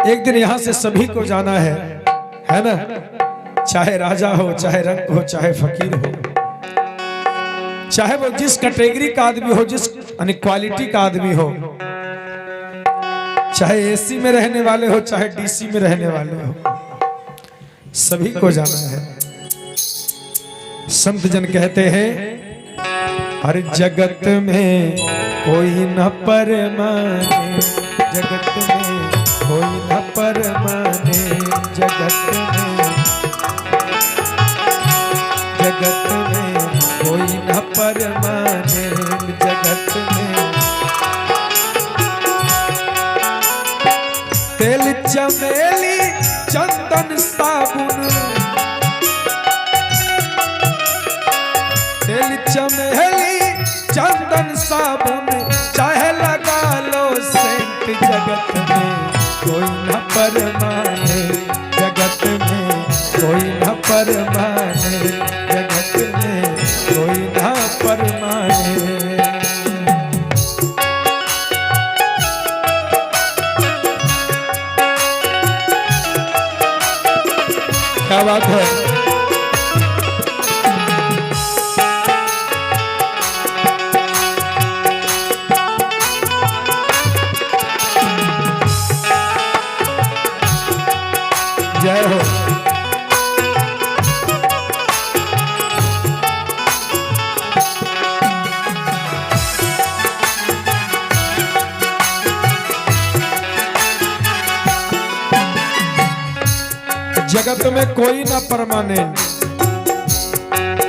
एक दिन यहां से सभी को जाना है ना। चाहे राजा हो, चाहे रंग हो, चाहे फकीर हो, चाहे वो जिस कैटेगरी का आदमी हो, जिस क्वालिटी का आदमी हो, चाहे एसी में रहने वाले हो, चाहे डीसी में रहने वाले हो, सभी को जाना है। संत जन कहते हैं हर जगत में कोई न परमाने, जगत में कोई न परमाने, जगत में कोई न परमाने, जगत में तेल चमेली चंदन साबुन, तेल चमेली चंदन साबुन चाहे लगा लो सेंट, जगत में कोई न परमाने, जगत में कोई न परमाने, जगत में कोई न परमाने। क्या बात है। जय हो। जगत में कोई ना परमानेंट।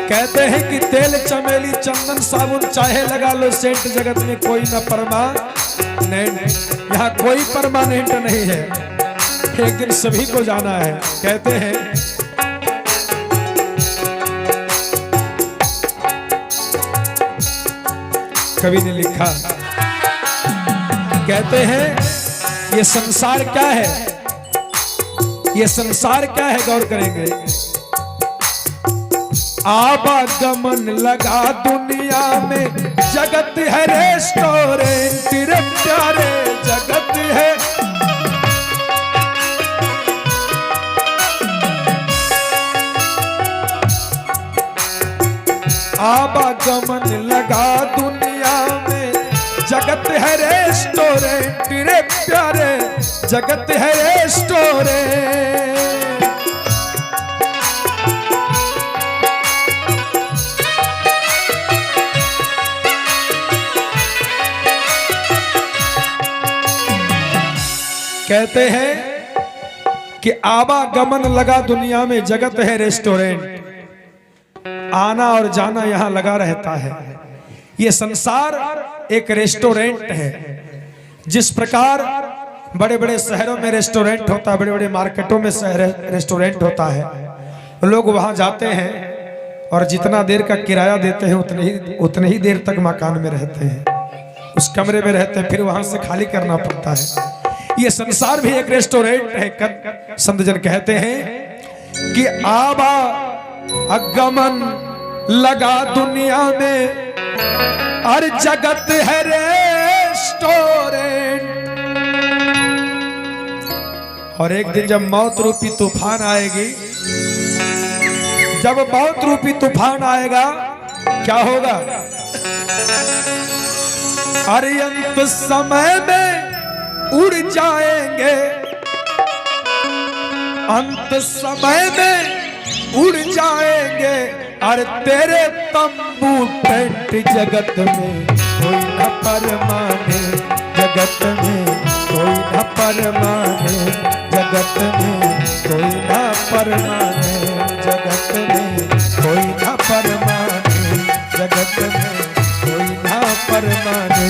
कहते हैं कि तेल चमेली चंदन साबुन चाहे लगा लो सेंट, जगत में कोई ना परमानेंट। यहाँ कोई परमानेंट नहीं है, एक दिन सभी को जाना है। कहते हैं कवि ने लिखा, कहते हैं ये संसार क्या है, ये संसार क्या है, गौर करेंगे। आवागमन लगा दुनिया में, जगत है रेस्टोरेंट तेरे प्यारे, जगत है आवागमन लगा दुनिया में, जगत है रेस्टोरेंट रे प्यारे, जगत है रेस्टोरेंट। कहते हैं कि आवागमन लगा दुनिया में, जगत है रेस्टोरेंट। आना और जाना यहां लगा रहता है। ये संसार एक रेस्टोरेंट है। जिस प्रकार बड़े बड़े शहरों में रेस्टोरेंट होता है, बड़े बड़े मार्केटों में रेस्टोरेंट होता है, लोग वहां जाते हैं और जितना देर का किराया देते हैं उतने ही देर तक मकान में रहते हैं, उस कमरे में रहते हैं, फिर वहां से खाली करना पड़ता है। ये संसार भी एक रेस्टोरेंट है। संत जन कहते हैं कि आवागमन लगा दुनिया में, हर जगत है रेस्टोरेंट। और एक दिन जब मौत रूपी तूफान आएगी, जब मौत रूपी तूफान आएगा, क्या होगा। अरे अंत समय में उड़ जाएंगे, अंत समय में उड़ जाएंगे, अरे तेरे तंबू टेंट, जगत में कोई न परमाने, जगत में कोई न परमाने, जगत में कोई न परमाने, जगत में कोई न परमाने, जगत में कोई न परमाने।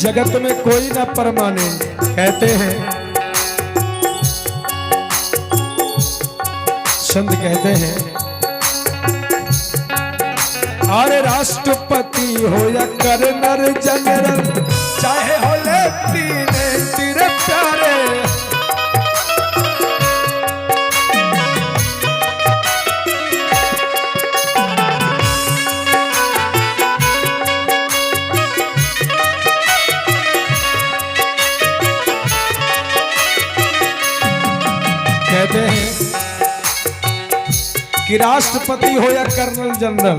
जगत में कोई ना परमानेंट। कहते हैं संत कहते हैं, अरे राष्ट्रपति हो या कर्नल जनरल, चाहे हो लेफ्टिनेंट तेरे प्यारे, कहते हैं कि राष्ट्रपति हो या कर्नल जनरल,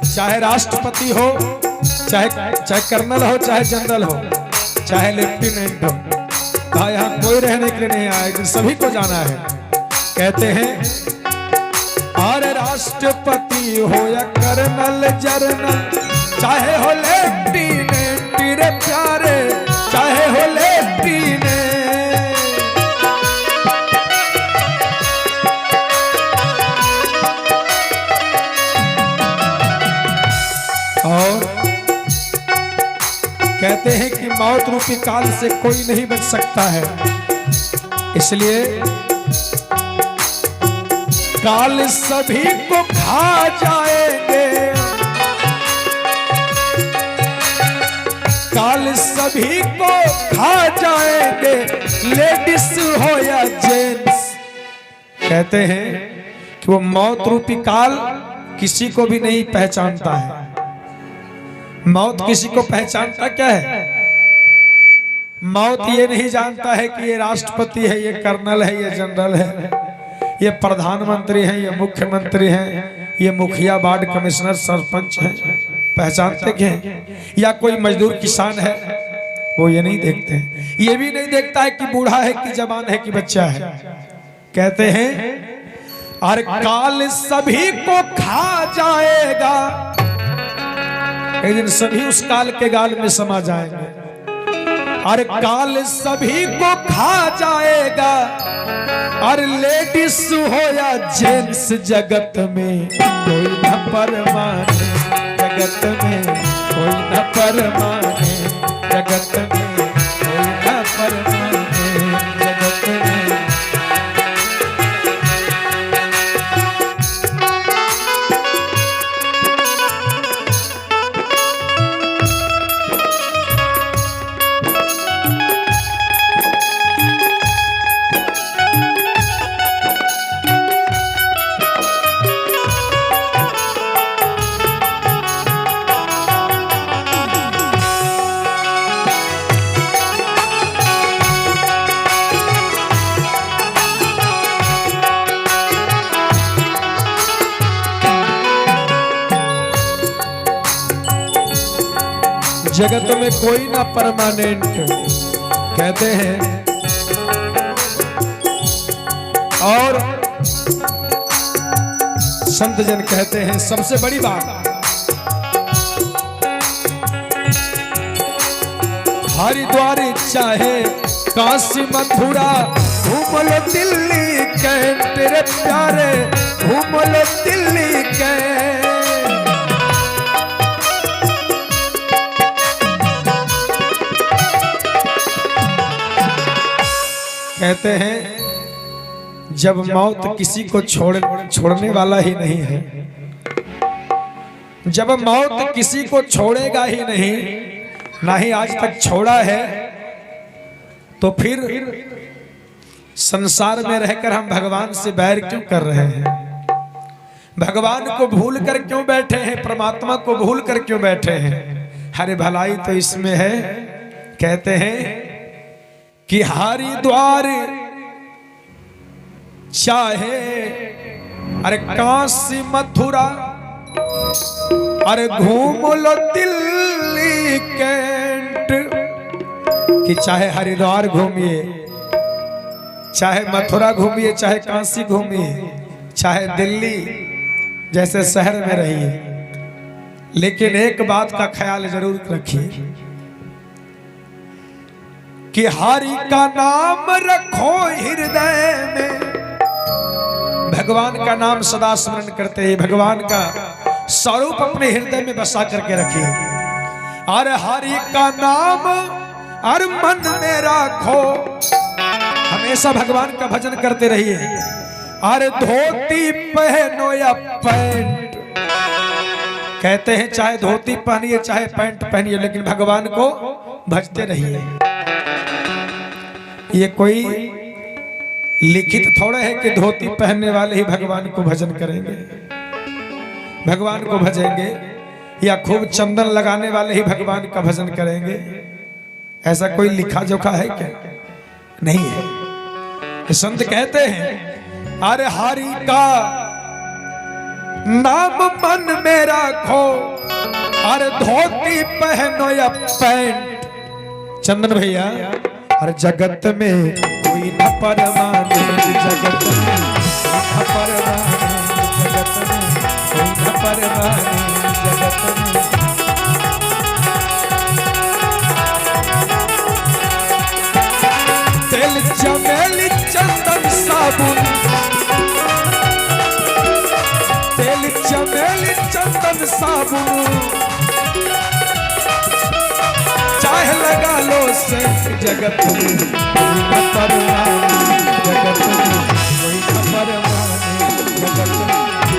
चाहे राष्ट्रपति हो, चाहे कर्नल हो, चाहे जनरल हो, चाहे लेफ्टिनेंट हो, कहा यहाँ कोई रहने के लिए नहीं आया, सभी को जाना है। कहते हैं अरे राष्ट्रपति हो या कर्नल जनरल, चाहे हो लेफ्टिनेंट तेरे प्यारे, चाहे हो लेफ्टिनेंट, और कहते हैं कि मौत रूपी काल से कोई नहीं बच सकता है, इसलिए काल सभी को खा जाएंगे, काल सभी को खा जाएंगे, लेडीज हो या जेंट्स। कहते हैं कि वो मौत रूपी काल किसी को भी नहीं पहचानता है। मौत किसी को पहचानता क्या है? मौत ये नहीं जानता है कि ये राष्ट्रपति है, ये कर्नल है, ये जनरल है, ये प्रधानमंत्री है, ये मुख्यमंत्री है, ये मुखिया, वार्ड कमिश्नर, सरपंच है। पहचानते क्या है? या कोई मजदूर किसान है, वो ये नहीं देखते। ये भी नहीं देखता है कि बूढ़ा है कि जवान है कि बच्चा है। कहते हैं अरे काल सभी को खा जाएगा, एक दिन सभी उस काल के गाल में समा जाएंगे। अरे काल सभी को खा जाएगा, अरे लेडीज हो या जेंट्स, जगत में कोई न परमाने, जगत में कोई न परमाने, जगत में कोई न परमाने, जगत में। जगत में कोई ना परमानेंट। कहते हैं और संत जन कहते हैं सबसे बड़ी बात, हरिद्वार चाहे काशी मथुरा, घूम लो दिल्ली कैंट तेरे प्यारे, घूम लो दिल्ली कैंट। कहते हैं जब मौत किसी को छोड़ने वाला ही नहीं है, जब मौत किसी को छोड़ेगा ही नहीं, ना ही आज तक छोड़ा है, तो फिर संसार में रहकर हम भगवान से बैर क्यों कर रहे हैं? भगवान को भूल कर क्यों बैठे हैं? परमात्मा को भूल कर क्यों बैठे हैं? हरे भलाई तो इसमें है। कहते हैं कि हरिद्वार चाहे अरे काशी मथुरा, अरे घूम लो दिल्ली कैंट, कि चाहे हरिद्वार घूमिए, चाहे मथुरा घूमिए, चाहे काशी घूमिए, चाहे दिल्ली जैसे शहर में रहिए, लेकिन एक बात का ख्याल जरूर रखिए कि हरि का नाम रखो हृदय में। भगवान का नाम सदा स्मरण करते हैं, भगवान का स्वरूप अपने हृदय में बसा करके रखिए। अरे हरि का नाम और मन में राखो, हमेशा भगवान का भजन करते रहिए। अरे धोती पहनो या पैंट, कहते हैं चाहे धोती पहनिए चाहे पैंट पहनिए, लेकिन भगवान को भजते रहिए। ये कोई लिखित थोड़ा है कि धोती पहनने वाले ही भगवान को भजन करेंगे, भगवान को भजेंगे, या खूब चंदन लगाने वाले ही भगवान का भजन करेंगे। ऐसा कोई लिखा जोखा है क्या? नहीं है। संत कहते हैं अरे हरि का नाम मन में रखो, अरे धोती पहनो या पैंट। चंदन भैया, हर जगत में कोई न परमाने, जगत में न परमाने, जगत में कोई न परमाने, जगत में। तेल चमेली चंदन साबुन, तेल चमेली चंदन साबुन, चाहे लगा लो से जगत में कोई न परमाने, जगत में कोई न परमाने, जगत में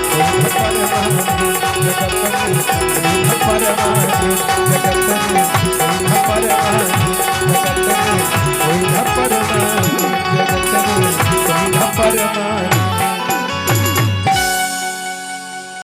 कोई न परमाने, जगत में कोई न परमाने।